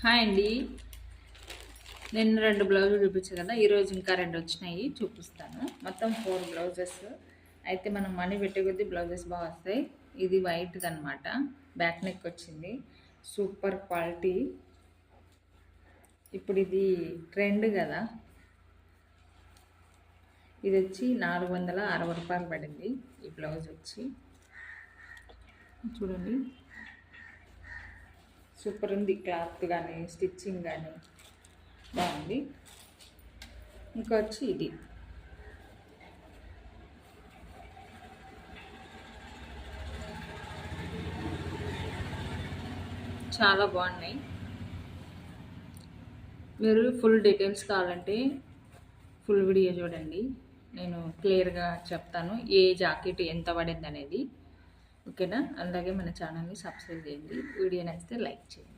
Hi అండి. నేను 2 బ్లౌజులు చూపించాను కదా! ఈరోజు ఇంకా 2 వచ్చినాయి చూపిస్తాను. మొత్తం 4 బ్లౌజెస్. అయితే మనం మనీ పెట్టే కొద్దీ బ్లౌజెస్ బాగా వస్తాయి. ఇది వైట్‌దనమాట. బ్యాక్ నెక్ వచ్చింది. Super quality. ఇప్పుడు ఇది ట్రెండ్ కదా! ఇది వచ్చి రూ. 460 పడింది. ఈ బ్లౌజ్ వచ్చి చూడండి. సూపర్ ఉంది. క్లాత్ కానీ స్టిచ్చింగ్ కానీ బాగుంది. ఇంకా వచ్చి ఇది చాలా బాగున్నాయి. మీరు ఫుల్ డీటెయిల్స్ కావాలంటే ఫుల్ వీడియో చూడండి. నేను క్లియర్గా చెప్తాను ఏ జాకెట్ ఎంత పడింది అనేది. ఓకేనా? అలాగే మన ఛానల్ని సబ్స్క్రైబ్ చేయండి. వీడియో నచ్చితే లైక్ చేయండి.